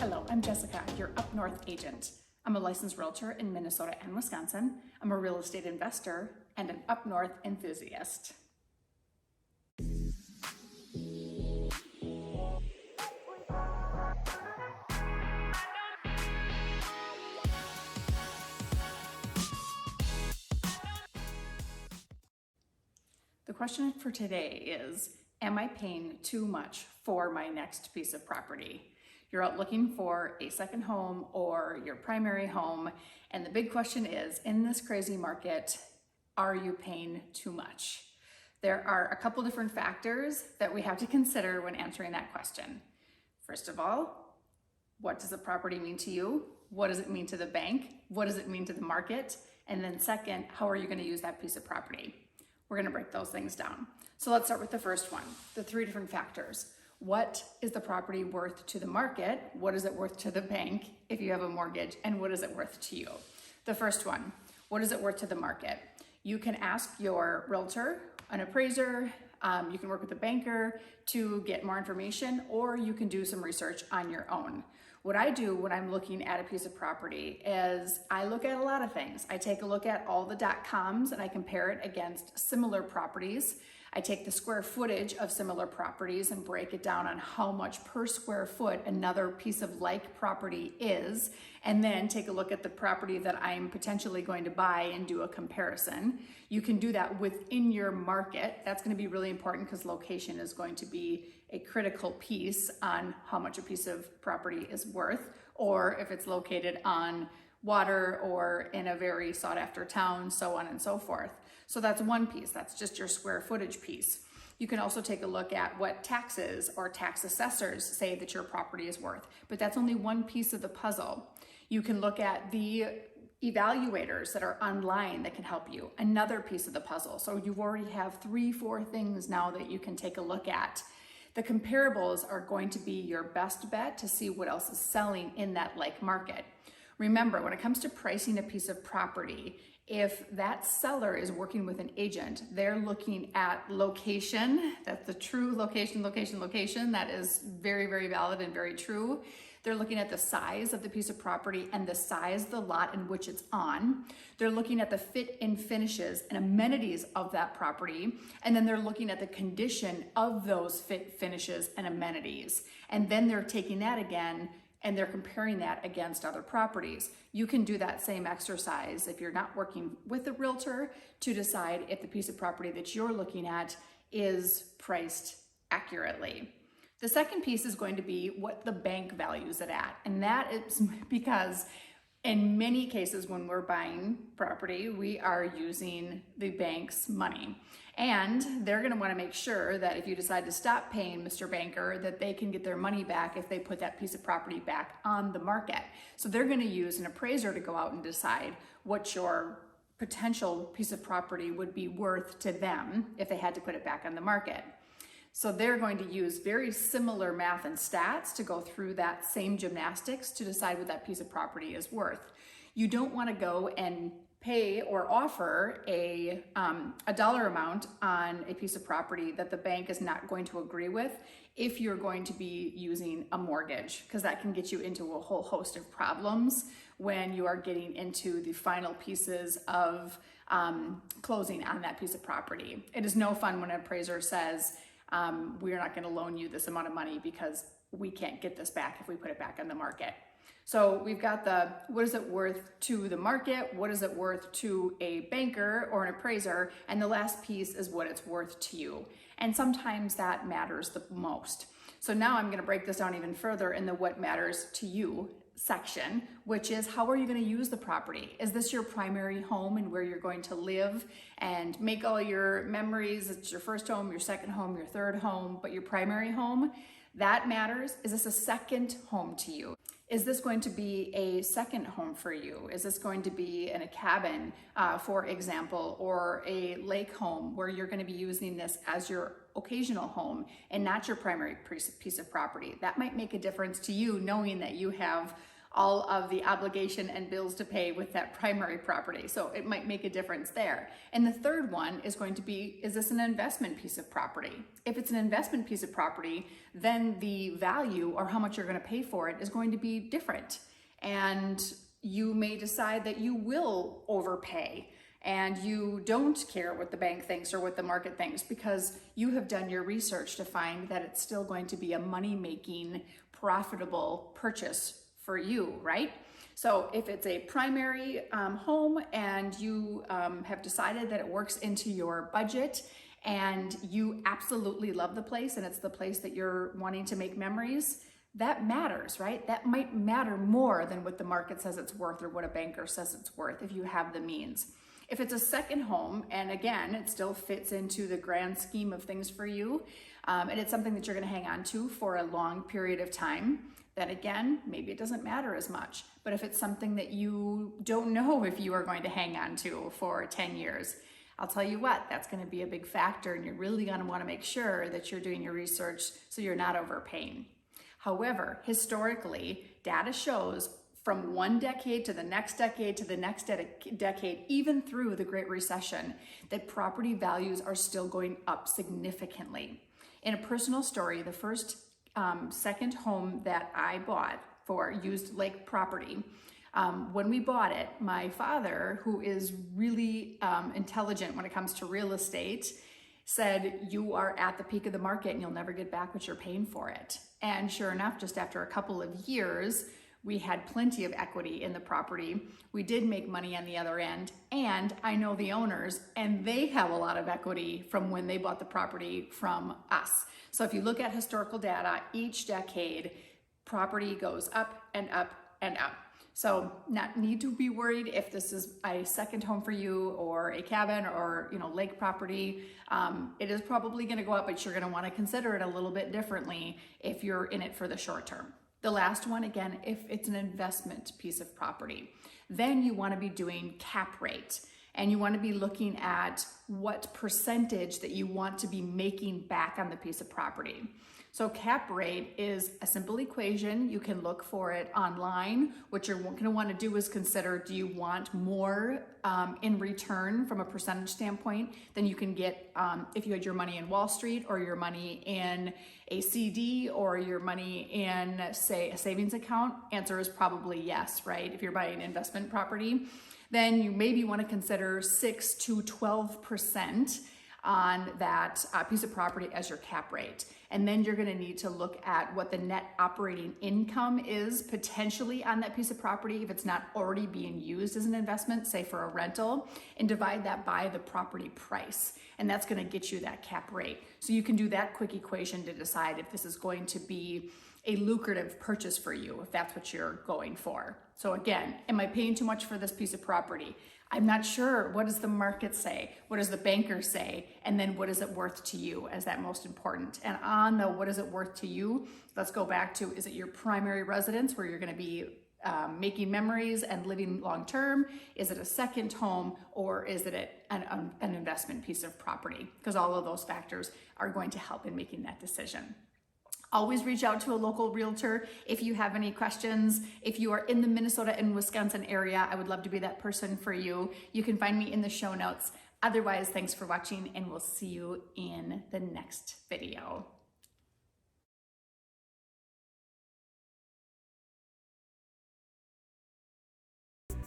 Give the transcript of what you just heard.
Hello, I'm Jessica, your Up North agent. I'm a licensed realtor in Minnesota and Wisconsin. I'm a real estate investor and an Up North enthusiast. The question for today is, am I paying too much for my next piece of property? You're out looking for a second home or your primary home, and the big question is, in this crazy market, are you paying too much? There are a couple different factors that we have to consider when answering that question. First of all, what does the property mean to you? What does it mean to the bank? What does it mean to the market? And then second, how are you going to use that piece of property? We're going to break those things down. So let's start with the first one, the three different factors. What is the property worth to the market? What is it worth to the bank if you have a mortgage? And what is it worth to you? The first one, what is it worth to the market? You can ask your realtor, an appraiser, you can work with a banker to get more information, or you can do some research on your own. What I do when I'm looking at a piece of property is I look at a lot of things. I take a look at all the .coms and I compare it against similar properties. I take the square footage of similar properties and break it down on how much per square foot another piece of like property is, and then take a look at the property that I'm potentially going to buy and do a comparison. You can do that within your market. That's going to be really important because location is going to be a critical piece on how much a piece of property is worth, or if it's located on water or in a very sought after town, so on and so forth. So that's one piece, that's just your square footage piece. You can also take a look at what taxes or tax assessors say that your property is worth, but that's only one piece of the puzzle. You can look at the evaluators that are online that can help you, another piece of the puzzle. So you already have 3-4 things now that you can take a look at. The comparables are going to be your best bet to see what else is selling in that like market. Remember, when it comes to pricing a piece of property, if that seller is working with an agent, they're looking at location. That's the true location. That is very, very valid and very true. They're looking at the size of the piece of property and the size of the lot in which it's on. They're looking at the fit and finishes and amenities of that property. And then they're looking at the condition of those fit, finishes, and amenities. And then they're taking that again and they're comparing that against other properties. You can do that same exercise if you're not working with a realtor to decide if the piece of property that you're looking at is priced accurately. The second piece is going to be what the bank values it at. And that is because in many cases when we're buying property, we are using the bank's money. And they're gonna wanna make sure that if you decide to stop paying Mr. Banker, that they can get their money back if they put that piece of property back on the market. So they're gonna use an appraiser to go out and decide what your potential piece of property would be worth to them if they had to put it back on the market. So they're going to use very similar math and stats to go through that same gymnastics to decide what that piece of property is worth. You don't want to go and pay or offer a dollar amount on a piece of property that the bank is not going to agree with if you're going to be using a mortgage, because that can get you into a whole host of problems when you are getting into the final pieces of closing on that piece of property. It is no fun when an appraiser says, we're not going to loan you this amount of money because we can't get this back if we put it back on the market. So we've got the, what is it worth to the market? What is it worth to a banker or an appraiser? And the last piece is what it's worth to you. And sometimes that matters the most. So now I'm going to break this down even further in the what matters to you section, which is how are you going to use the property? Is this your primary home and where you're going to live and make all your memories? It's your first home, your second home, your third home, but your primary home, that matters. Is this a second home to you? Is this going to be a second home for you? Is this going to be in a cabin, for example, or a lake home where you're going to be using this as your occasional home and not your primary piece of property? That might make a difference to you knowing that you have all of the obligation and bills to pay with that primary property. So it might make a difference there. And the third one is going to be, is this an investment piece of property? If it's an investment piece of property, then the value or how much you're going to pay for it is going to be different. And you may decide that you will overpay and you don't care what the bank thinks or what the market thinks because you have done your research to find that it's still going to be a money-making, profitable purchase for you, right? So if it's a primary home and you have decided that it works into your budget and you absolutely love the place and it's the place that you're wanting to make memories, that matters, right? That might matter more than what the market says it's worth or what a banker says it's worth if you have the means. If it's a second home, and again, it still fits into the grand scheme of things for you, and it's something that you're going to hang on to for a long period of time, then again, maybe it doesn't matter as much. But if it's something that you don't know if you are going to hang on to for 10 years, I'll tell you what, that's going to be a big factor, and you're really going to want to make sure that you're doing your research so you're not overpaying. However, historically, data shows from one decade to the next decade to the next decade, even through the Great Recession, that property values are still going up significantly. In a personal story, the first second home that I bought for used lake property, when we bought it, my father, who is really intelligent when it comes to real estate, said, you are at the peak of the market and you'll never get back what you're paying for it. And sure enough, just after a couple of years, we had plenty of equity in the property. We did make money on the other end, and I know the owners, and they have a lot of equity from when they bought the property from us. So if you look at historical data, each decade, property goes up and up and up. So not need to be worried if this is a second home for you or a cabin or lake property. It is probably going to go up, but you're going to want to consider it a little bit differently if you're in it for the short term. The last one, again, if it's an investment piece of property, then you want to be doing cap rate. And you want to be looking at what percentage that you want to be making back on the piece of property. So cap rate is a simple equation. You can look for it online. What you're going to want to do is consider, do you want more in return from a percentage standpoint than you can get if you had your money in Wall Street or your money in a CD or your money in, say, a savings account? Answer is probably yes, right? If you're buying investment property, then you maybe want to consider 6 to 12% on that piece of property as your cap rate. And then you're going to need to look at what the net operating income is potentially on that piece of property if it's not already being used as an investment, say for a rental, and divide that by the property price. And that's going to get you that cap rate. So you can do that quick equation to decide if this is going to be a lucrative purchase for you, if that's what you're going for. So again, am I paying too much for this piece of property? I'm not sure. What does the market say? What does the banker say? And then what is it worth to you as that most important? And on the what is it worth to you, let's go back to, is it your primary residence where you're going to be making memories and living long term? Is it a second home, or is it an investment piece of property? Because all of those factors are going to help in making that decision. Always reach out to a local realtor if you have any questions. If you are in the Minnesota and Wisconsin area, I would love to be that person for you. You can find me in the show notes. Otherwise, thanks for watching, and we'll see you in the next video.